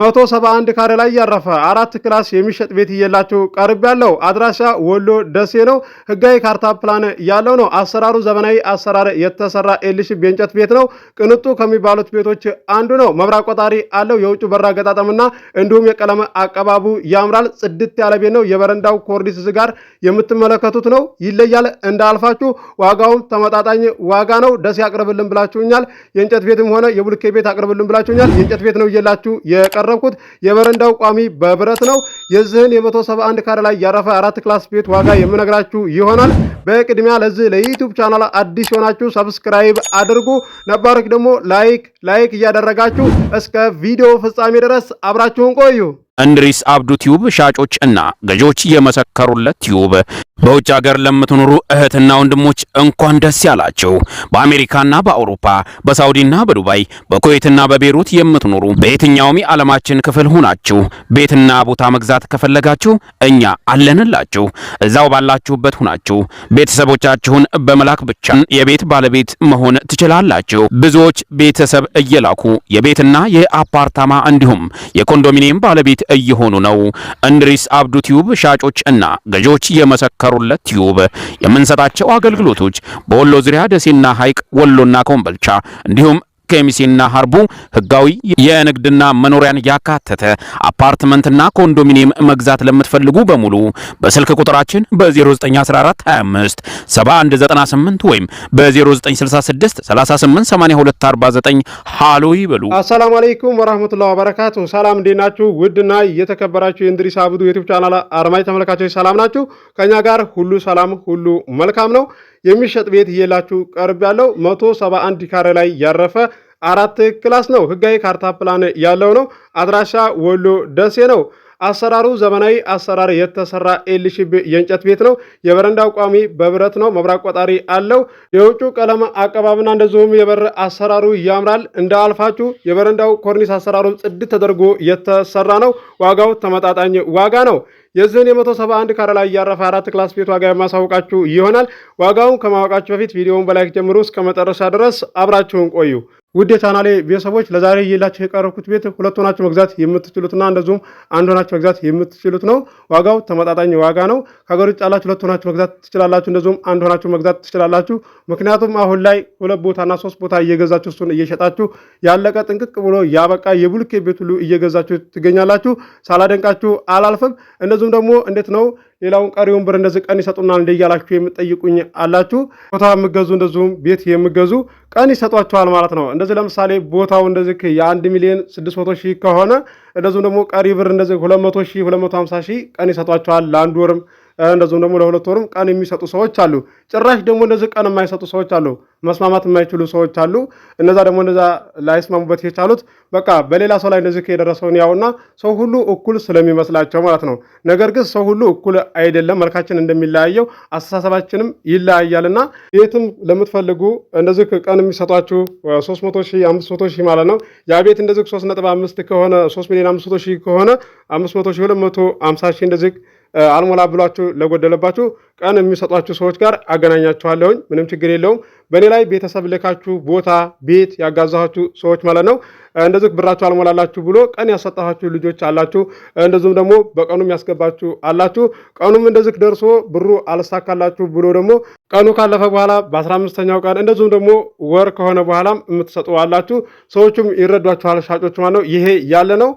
171 ካሬ ላይ ያረፈ 4 ክላስ የሚሸጥ ቤት ይየላችሁ ቀርብ ያለው አድራሻ ወሎ ደሴ ነው። ህጋዊ ካርታ ፕላን ያለው ነው። አሰራሩ ዘመናዊ አሰራር የተሰራ ኤልሽ ቤንጨት ቤት ነው። ቅንጡ ከሚባሉት ቤቶች አንዱ ነው። መብራት ቆጣሪ አለው። የውጭ በር አገጣጠምና እንዲሁም የቀለም አቀባቡ ያምራል። ጽድት ያለ ቤት ነው። የበረንዳው ኮርኒስ ጋር የምትመለከቱት ነው። ይለያል እንዳልፋችሁ። ዋጋውም ተመጣጣኝ ዋጋ ነው። ደሴ አቅርብልን ብላችሁኛል። የእንጨት ቤትም ሆነ የቡልኬ ቤት አቅርብልን ብላችሁኛል። የእንጨት ቤት ነው ይየላችሁ የቀረብኩት። የበረንዳው ቋሚ በብረት ነው። የዚህን የ171 ካሬ ላይ ያረፈ 4 ክላስ ቤት ዋጋ የምነግራችሁ ይሆናል። በቅድሚያ ለዚህ ለዩቲዩብ ቻናል አዲስ ሆናችሁ ሰብስክራይብ አድርጉ። ነባሮች ደግሞ ላይክ እያደረጋችሁ እስከ ቪዲዮ ፍጻሜ ድረስ አብራችሁን ቆዩ። እንድሪስ አብዱ ቲዩብ ሻጮች እና ገዢዎች የመሰከሩለት ቲዩብ። በውጭ ሀገር ለምትኖሩ እህትና ወንድሞች እንኳን ደስ ያላችሁ። በአሜሪካና በአውሮፓ በሳውዲና በዱባይ በኩዌትና በቤሩት የምትኖሩ በየትኛውም የዓለማችን ክፍል ሆናችሁ ቤትና ቦታ መግዛት ከፈለጋችሁ እኛ አለንላችሁ። እዛው ባላችሁበት ሆናችሁ ቤተሰቦቻችሁን በመላክ ብቻ የቤት ባለቤት መሆን ትችላላችሁ። ብዙዎች ቤተሰብ እየላኩ የቤትና የአፓርታማ እንዲሁም የኮንዶሚኒየም ባለቤት እየሆኑ ነው። እንድሪስ አብዱ ቲዩብ ሻጮች እና ገዢዎች የመሰከሩለት ቲዩብ የምንሰጣቸው አገልግሎቶች በወሎ ዙሪያ ደሴና ሐይቅ፣ ወሎና ኮምቦልቻ እንዲሁም ከሚሴና ሀርቡ ህጋዊ የንግድና መኖሪያን ያካተተ አፓርትመንትና ኮንዶሚኒየም መግዛት ለምትፈልጉ በሙሉ በስልክ ቁጥራችን በ0914 25 7198 ወይም በ0966 38 82 49 ሃሎ ይበሉ። አሰላሙ አለይኩም ወራህመቱላሂ ወበረካቱ። ሰላም እንዴናችሁ? ውድና የተከበራችሁ የእንድሪስ አብዱ ዩቲዩብ ቻናል አድማጭ ተመልካቾች ሰላም ናችሁ? ከኛ ጋር ሁሉ ሰላም ሁሉ መልካም ነው። የሚሸጥ ቤት ይየላችሁ ቀርብ ያለው 171 ካሬ ላይ ያረፈ 4 ክላስ ነው። ህጋዊ ካርታ ፕላን ያለው ነው። አድራሻ ወሎ ደሴ ነው። አሰራሩ ዘመናዊ አሰራር የተሰራ ኤልሽ የእንጨት ቤት ነው። የበረንዳው ቋሚ በብረት ነው። መብራት ቆጣሪ አለው። የውጭ ቀለም አቀባብና እንደዚሁም የበር አሰራሩ ያምራል እንዳልፋችሁ። የበረንዳው ኮርኒስ አሰራሩ ጽድት ተደርጎ የተሰራ ነው። ዋጋው ተመጣጣኝ ዋጋ ነው። የዚህን የ171 ካሬ ላይ ያረፈ 4 ክላስ ቤት ዋጋ የማሳውቃችሁ ይሆናል። ዋጋውን ከማወቃችሁ በፊት ቪዲዮውን በላይክ ጀምሩ እስከ መጨረሻ ድረስ አብራችሁን ቆዩ። ውድ የቻናሌ ቤተሰቦች ለዛሬ ይዤላችሁ የቀረብኩት ቤት ሁለት ሆናችሁ መግዛት የምትችሉትና እንደዚሁም አንድ ሆናችሁ መግዛት የምትችሉት ነው። ዋጋው ተመጣጣኝ ዋጋ ነው። ከሀገር ውጭ ያላችሁ ሁለት ሆናችሁ መግዛት ትችላላችሁ፣ እንደዚሁም አንድ ሆናችሁ መግዛት ትችላላችሁ። ምክንያቱም አሁን ላይ 2 ቦታና 3 ቦታ እየገዛችሁ እሱን እየሸጣችሁ ያለቀ ጥንቅቅ ብሎ ያበቃ የቡልኬ ቤት ሁሉ እየገዛችሁ ትገኛላችሁ። ሳላደንቃችሁ አላልፍም። እንደዚሁም ደግሞ እንዴት ነው ሌላውን ቀሪውን ብር እንደዚህ ቀን ይሰጡና እንደያላችሁ የምትጠይቁኝ አላችሁ። ቦታ የምገዙ እንደዚሁም ቤት የምገዙ ቀን ይሰጧችኋል ማለት ነው። እንደዚህ ለምሳሌ ቦታው እንደዚህ የ1 ሚሊዮን 600 ሺህ ከሆነ እንደዚሁም ደግሞ ቀሪ ብር እንደዚህ 200 ሺህ 250 ሺህ ቀን ይሰጧችኋል። ለአንድ ወርም እንደዚሁም ደግሞ ለ2 ወርም ቀን የሚሰጡ ሰዎች አሉ። ጭራሽ ደግሞ እንደዚህ ቀን የማይሰጡ ሰዎች አሉ። መስማማት የማይችሉ ሰዎች አሉ። እነዛ ደግሞ እንደዛ ላይስማሙበት የቻሉት በቃ በሌላ ሰው ላይ እንደዚህ የደረሰውን ያውና ሰው ሁሉ እኩል ስለሚመስላቸው ማለት ነው። ነገር ግን ሰው ሁሉ እኩል አይደለም። መልካችን እንደሚለያየው አስተሳሰባችንም ይለያያልና ቤትም ለምትፈልጉ እንደዚህ ቀን የሚሰጧችሁ 300 ሺህ 500 ሺህ ማለት ነው። ያ ቤት እንደዚህ 3.5 ከሆነ 3 ሚሊዮን 500 ሺህ ከሆነ 500 ሺህ 250 ሺህ እንደዚህ አልሞላ ብሏችሁ ለጎደለባችሁ ቀን የሚሰጧችሁ ሰዎች ጋር አገናኛችኋለሁኝ። ምንም ችግር የለውም። በእኔ ላይ ቤተሰብ ልካችሁ ቦታ ቤት ያጋዛችሁ ሰዎች ማለት ነው። እንደዚህ ብራችሁ አልሞላላችሁ ብሎ ቀን ያሰጣችሁ ልጆች አላችሁ። እንደዚሁም ደግሞ በቀኑም ያስገባችሁ አላችሁ። ቀኑም እንደዚህ ደርሶ ብሩ አልሳካላችሁ ብሎ ደግሞ ቀኑ ካለፈ በኋላ በ15ኛው ቀን እንደዚሁም ደግሞ ወር ከሆነ በኋላም የምትሰጡ አላችሁ። ሰዎቹም ይረዷችኋል፣ ሻጮች ማለት ነው። ይሄ ያለ ነው።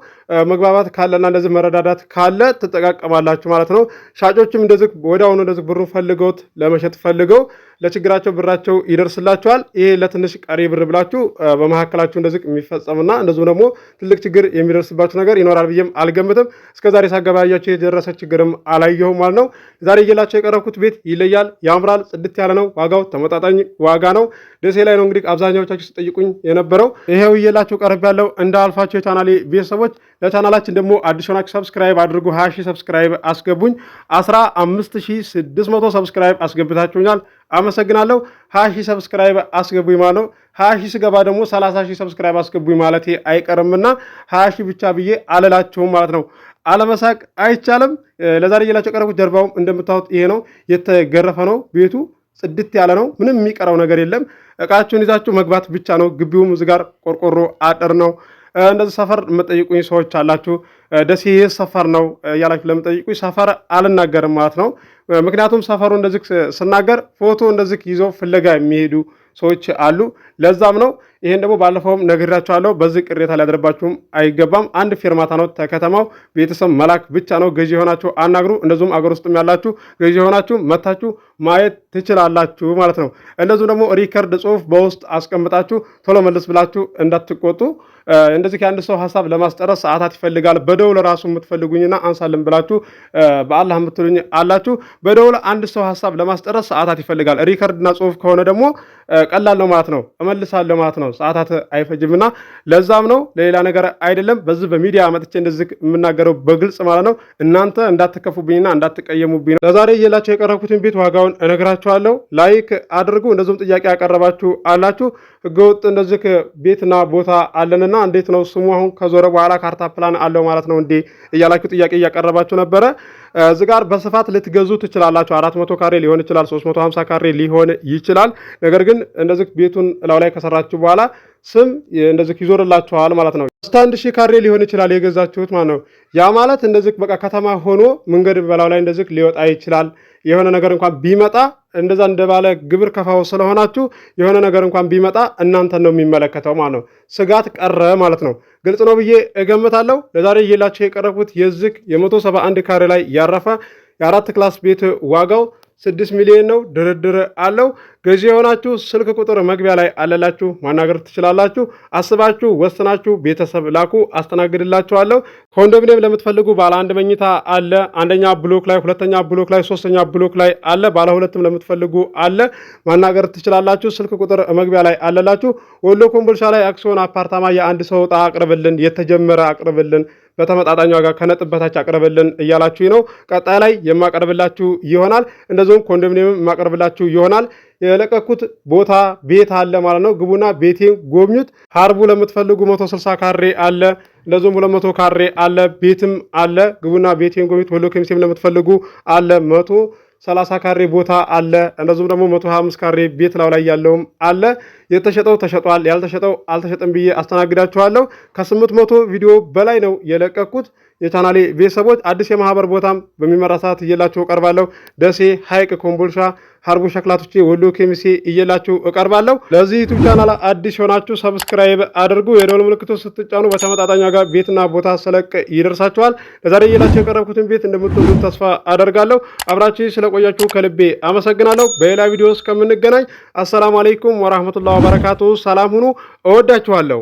መግባባት ካለና እንደዚህ መረዳዳት ካለ ትጠቃቀማላችሁ ማለት ነው። ሻጮችም እንደዚህ ወዲያውኑ እንደዚህ ብሩን ፈልገውት ለመሸጥ ፈልገው ለችግራቸው ብራቸው ይደርስላችኋል። ይሄ ለትንሽ ቀሪ ብር ብላችሁ በመካከላችሁ እንደዚህ የሚፈጸምና እንደዚሁ ደግሞ ትልቅ ችግር የሚደርስባችሁ ነገር ይኖራል ብዬም አልገምትም። እስከዛሬ ሳገባያችሁ የደረሰ ችግርም አላየሁም ማለት ነው። ዛሬ እየላችሁ የቀረብኩት ቤት ይለያል፣ ያምራል፣ ጽድት ያለ ነው። ዋጋው ተመጣጣኝ ዋጋ ነው። ደሴ ላይ ነው እንግዲህ አብዛኛዎቻችሁ ስጠይቁኝ የነበረው። ይሄው እየላችሁ ቀርብ ያለው እንዳልፋችሁ የቻናሌ ቤተሰቦች ለቻናላችን ደግሞ አዲስ ሆናችሁ ሰብስክራይብ አድርጉ። 20 ሺህ ሰብስክራይብ አስገቡኝ። 15600 ሰብስክራይብ አስገብታችሁኛል። አመሰግናለሁ። 20 ሺህ ሰብስክራይብ አስገቡኝ ማለት ነው። 20 ሺህ ስገባ ደግሞ 30 ሺህ ሰብስክራይብ አስገቡኝ ማለት አይቀርምና 20 ሺህ ብቻ ብዬ አልላችሁም ማለት ነው። አለመሳቅ አይቻልም። ለዛሬ እየላችሁ ቀረብኩት። ጀርባውም እንደምታዩት ይሄ ነው፣ የተገረፈ ነው። ቤቱ ጽድት ያለ ነው። ምንም የሚቀረው ነገር የለም። እቃችሁን ይዛችሁ መግባት ብቻ ነው። ግቢውም እዚህ ጋር ቆርቆሮ አጥር ነው። እንደዚህ ሰፈር የምጠይቁኝ ሰዎች አላችሁ። ደሴ ሰፈር ነው ያላችሁ ለምጠይቁኝ ሰፈር አልናገርም ማለት ነው። ምክንያቱም ሰፈሩ እንደዚህ ስናገር ፎቶ እንደዚህ ይዘው ፍለጋ የሚሄዱ ሰዎች አሉ። ለዛም ነው ይሄን ደግሞ ባለፈውም ነግራችኋለሁ። በዚህ ቅሬታ ሊያደርባችሁም አይገባም። አንድ ፌርማታ ነው ተከተማው ቤተሰብ መላክ ብቻ ነው። ገዢ የሆናችሁ አናግሩ። እንደዚሁም አገር ውስጥም ያላችሁ ገዢ የሆናችሁ መታችሁ ማየት ትችላላችሁ ማለት ነው። እንደዚሁም ደግሞ ሪከርድ ጽሁፍ በውስጥ አስቀምጣችሁ ቶሎ መልስ ብላችሁ እንዳትቆጡ። እንደዚህ ከአንድ ሰው ሀሳብ ለማስጨረስ ሰዓታት ይፈልጋል። በደውል ራሱ የምትፈልጉኝና አንሳልን ብላችሁ በአላህ የምትሉኝ አላችሁ። በደውል አንድ ሰው ሀሳብ ለማስጨረስ ሰዓታት ይፈልጋል። ሪከርድና ጽሁፍ ከሆነ ደግሞ ቀላል ነው ማለት ነው። እመልሳለሁ ማለት ነው። ሰዓታት አይፈጅምና ለዛም ነው ለሌላ ነገር አይደለም። በዚህ በሚዲያ መጥቼ እንደዚህ የምናገረው በግልጽ ማለት ነው። እናንተ እንዳትከፉብኝና እንዳትቀየሙብኝ ነው። ለዛሬ እየላችሁ የቀረብኩትን ቤት ዋጋውን እነግራችኋለሁ። ላይክ አድርጉ። እንደዚሁም ጥያቄ ያቀረባችሁ አላችሁ። ህገወጥ እንደዚህ ቤትና ቦታ አለንና እንዴት ነው ስሙ አሁን ከዞረ በኋላ ካርታ ፕላን አለው ማለት ነው እንዴ እያላችሁ ጥያቄ እያቀረባችሁ ነበረ። እዚህ ጋር በስፋት ልትገዙ ትችላላችሁ። 400 ካሬ ሊሆን ይችላል፣ 350 ካሬ ሊሆን ይችላል። ነገር ግን እንደዚህ ቤቱን ላው ላይ ከሰራችሁ በኋላ ስም እንደዚህ ይዞርላችኋል ማለት ነው። 1000 ካሬ ሊሆን ይችላል የገዛችሁት ማለት ነው። ያ ማለት እንደዚህ በቃ ከተማ ሆኖ መንገድ በላው ላይ እንደዚህ ሊወጣ ይችላል። የሆነ ነገር እንኳን ቢመጣ እንደዛ እንደባለ ግብር ከፋው ስለሆናችሁ የሆነ ነገር እንኳን ቢመጣ እናንተን ነው የሚመለከተው ማለት ነው። ስጋት ቀረ ማለት ነው። ግልጽ ነው ብዬ እገምታለሁ። ለዛሬ እየላችሁ የቀረብኩት የዚህ የ171 ካሬ ላይ ያረፈ የ4 ክላስ ቤት ዋጋው 6 ሚሊዮን ነው። ድርድር አለው። ገዢ የሆናችሁ ስልክ ቁጥር መግቢያ ላይ አለላችሁ፣ ማናገር ትችላላችሁ። አስባችሁ ወስናችሁ ቤተሰብ ላኩ፣ አስተናግድላችኋለሁ። ኮንዶሚኒየም ለምትፈልጉ ባለ 1 መኝታ አለ፣ አንደኛ ብሎክ ላይ፣ ሁለተኛ ብሎክ ላይ፣ ሶስተኛ ብሎክ ላይ አለ። ባለ 2ም ለምትፈልጉ አለ፣ ማናገር ትችላላችሁ። ስልክ ቁጥር መግቢያ ላይ አለላችሁ። ወሎ ኮምቦልቻ ላይ አክሲዮን አፓርታማ የአንድ ሰው ዕጣ አቅርብልን፣ የተጀመረ አቅርብልን፣ በተመጣጣኝ ዋጋ ከነጥብ በታች አቅርብልን እያላችሁ ነው። ቀጣይ ላይ የማቀርብላችሁ ይሆናል። እንደዚሁም ኮንዶሚኒየም የማቀርብላችሁ ይሆናል። የለቀኩት ቦታ ቤት አለ ማለት ነው። ግቡና ቤቴን ጎብኙት። ሀርቡ ለምትፈልጉ 160 ካሬ አለ፣ እንደዚሁም 200 ካሬ አለ፣ ቤትም አለ። ግቡና ቤቴን ጎብኙት። ወሎ ኬሚሴም ለምትፈልጉ አለ 130 ካሬ ቦታ አለ። እንደዚሁም ደግሞ 125 ካሬ ቤት ላው ላይ ያለውም አለ። የተሸጠው ተሸጧል፣ ያልተሸጠው አልተሸጠም ብዬ አስተናግዳችኋለሁ። ከ800 ቪዲዮ በላይ ነው የለቀኩት። የቻናሌ ቤተሰቦች አዲስ የማህበር ቦታም በሚመራ ሰዓት እየላችሁ እቀርባለሁ። ደሴ፣ ሐይቅ፣ ኮምቦልቻ፣ ሀርቡ ሸክላቶቼ፣ ወሎ ኬሚሴ እየላችሁ እቀርባለሁ። ለዚህ ዩቲዩብ ቻናል አዲስ ሆናችሁ ሰብስክራይብ አድርጉ። የደወል ምልክቱ ስትጫኑ በተመጣጣኝ ዋጋ ቤትና ቦታ ስለቅ ይደርሳችኋል። ለዛሬ እየላችሁ የቀረብኩትን ቤት እንደምትወዱት ተስፋ አደርጋለሁ። አብራችሁ ስለቆያችሁ ከልቤ አመሰግናለሁ። በሌላ ቪዲዮ እስከምንገናኝ አሰላሙ አለይኩም ወራህመቱላሂ ወበረካቱ። ሰላም ሁኑ። እወዳችኋለሁ።